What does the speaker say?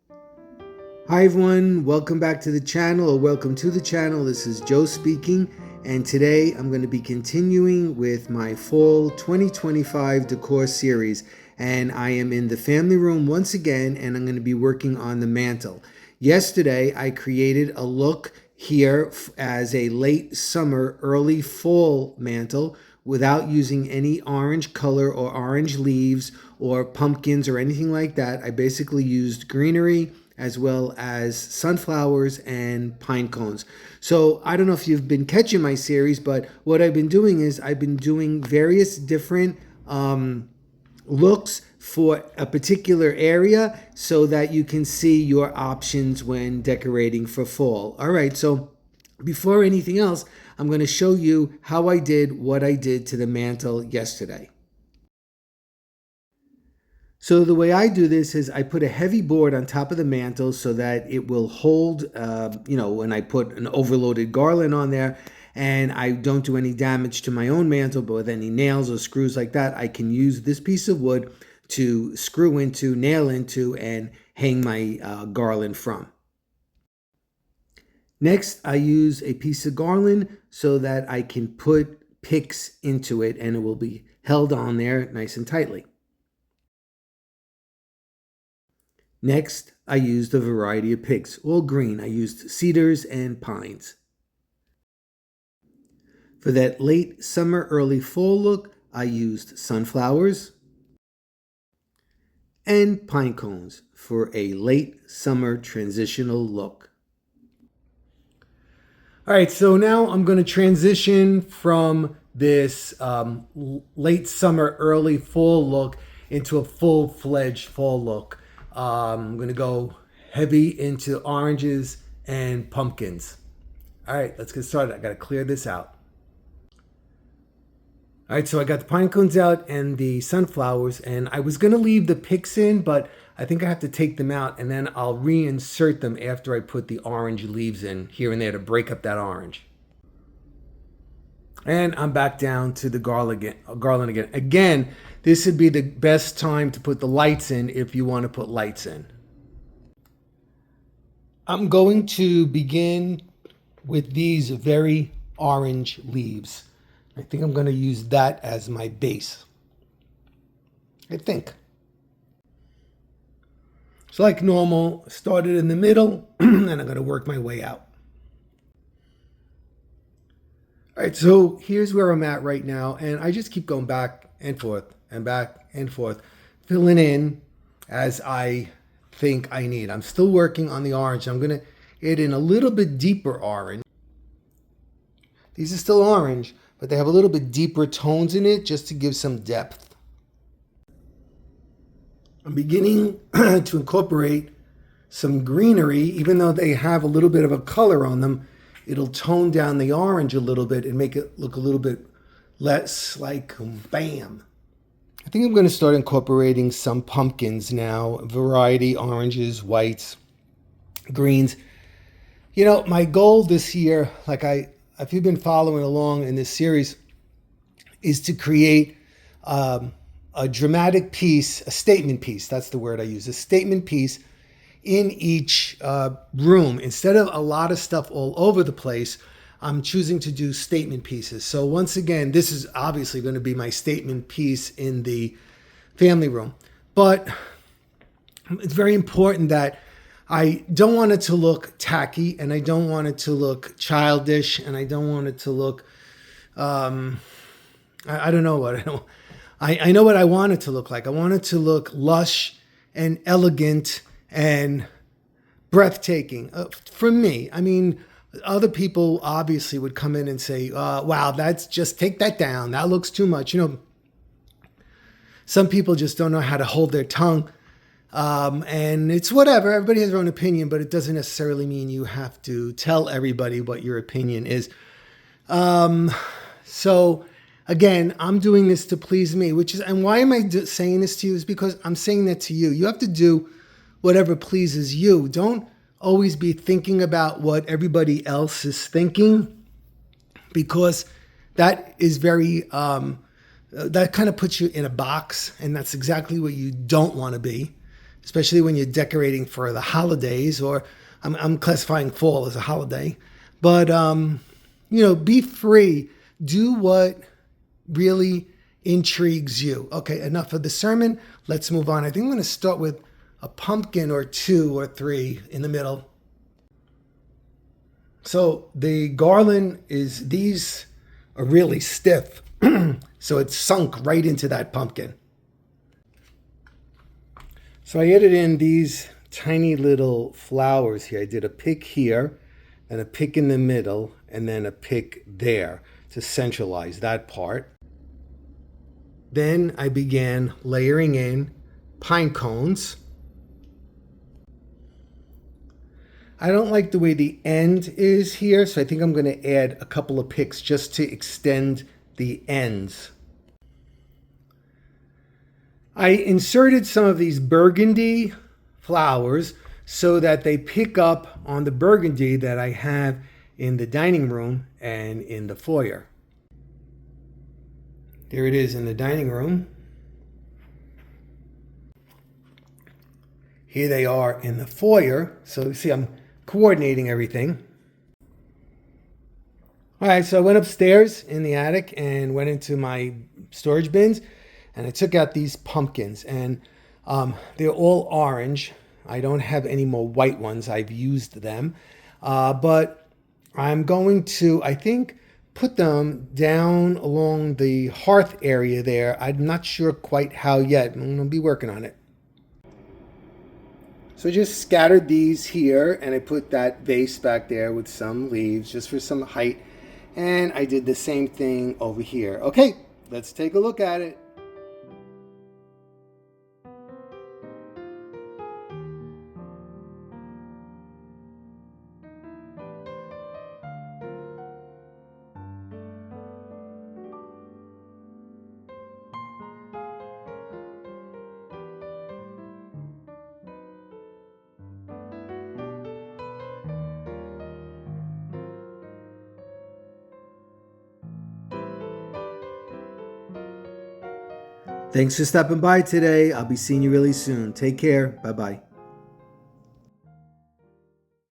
Hi everyone, welcome back to the channel, or welcome to the channel. This is Joe speaking, and today I'm going to be continuing with my fall 2025 decor series, and I am in the family room once again, and I'm going to be working on the mantle. Yesterday I created a look here as a late summer, early fall mantle without using any orange color or orange leaves or pumpkins or anything like that. I basically used greenery as well as sunflowers and pine cones. So I don't know if you've been catching my series, but what I've been doing is I've been doing various different looks for a particular area so that you can see your options when decorating for fall. All right, so before anything else, I'm going to show you how I did what I did to the mantle yesterday. So the way I do this is I put a heavy board on top of the mantle so that it will hold, when I put an overloaded garland on there, and I don't do any damage to my own mantle, but with any nails or screws like that, I can use this piece of wood to screw into, nail into, and hang my garland from. Next, I use a piece of garland so that I can put picks into it, and it will be held on there nice and tightly. Next, I used a variety of picks, all green. I used cedars and pines. For that late summer, early fall look, I used sunflowers and pine cones for a late summer transitional look. All right, so now I'm going to transition from this late summer, early fall look into a full-fledged fall look. I'm going to go heavy into oranges and pumpkins. All right, let's get started. I got to clear this out. All right, so I got the pine cones out and the sunflowers, and I was going to leave the picks in, but I think I have to take them out, and then I'll reinsert them after I put the orange leaves in here and there to break up that orange. And I'm back down to the garland again. Again, this would be the best time to put the lights in if you want to put lights in. I'm going to begin with these very orange leaves. I think I'm going to use that as my base. I think. So like normal, started in the middle, and I'm going to work my way out. All right, so here's where I'm at right now, and I just keep going back and forth and back and forth, filling in as I think I need. I'm still working on the orange. I'm going to add in a little bit deeper orange. These are still orange, but they have a little bit deeper tones in it just to give some depth. I'm beginning to incorporate some greenery, even though they have a little bit of a color on them. It'll tone down the orange a little bit and make it look a little bit less like bam. I think I'm going to start incorporating some pumpkins now, variety, oranges, whites, greens. You know, my goal this year, if you've been following along in this series, is to create a dramatic piece, a statement piece. That's the word I use, a statement piece in each room. Instead of a lot of stuff all over the place, I'm choosing to do statement pieces. So once again, this is obviously going to be my statement piece in the family room. But it's very important that I don't want it to look tacky, and I don't want it to look childish, and I don't want it to look, I don't know what, I know what I want it to look like. I want it to look lush and elegant and breathtaking for me. I mean, other people obviously would come in and say, wow, that's just, take that down. That looks too much. You know, some people just don't know how to hold their tongue. And it's whatever. Everybody has their own opinion, but it doesn't necessarily mean you have to tell everybody what your opinion is. So again, I'm doing this to please me, and why am I saying this to you is because I'm saying that to you. You have to do whatever pleases you. Don't always be thinking about what everybody else is thinking, because that is very, that kind of puts you in a box, and that's exactly what you don't want to be. especially when you're decorating for the holidays, or I'm classifying fall as a holiday. But, be free. Do what really intrigues you. Okay, enough of the sermon. Let's move on. I think I'm going to start with a pumpkin or 2 or 3 in the middle. So the garland these are really stiff. So it's sunk right into that pumpkin. So I added in these tiny little flowers here. I did a pick here and a pick in the middle and then a pick there to centralize that part. Then I began layering in pine cones. I don't like the way the end is here, so I think I'm going to add a couple of picks just to extend the ends. I inserted some of these burgundy flowers so that they pick up on the burgundy that I have in the dining room and in the foyer. There it is in the dining room. Here they are in the foyer. So you see I'm coordinating everything. All right, so I went upstairs in the attic and went into my storage bins, and I took out these pumpkins, and they're all orange. I don't have any more white ones. I've used them, but I'm going to, I think, put them down along the hearth area there. I'm not sure quite how yet. I'm going to be working on it. So I just scattered these here, and I put that vase back there with some leaves just for some height. And I did the same thing over here. Okay, let's take a look at it. Thanks for stopping by today. I'll be seeing you really soon. Take care. Bye-bye.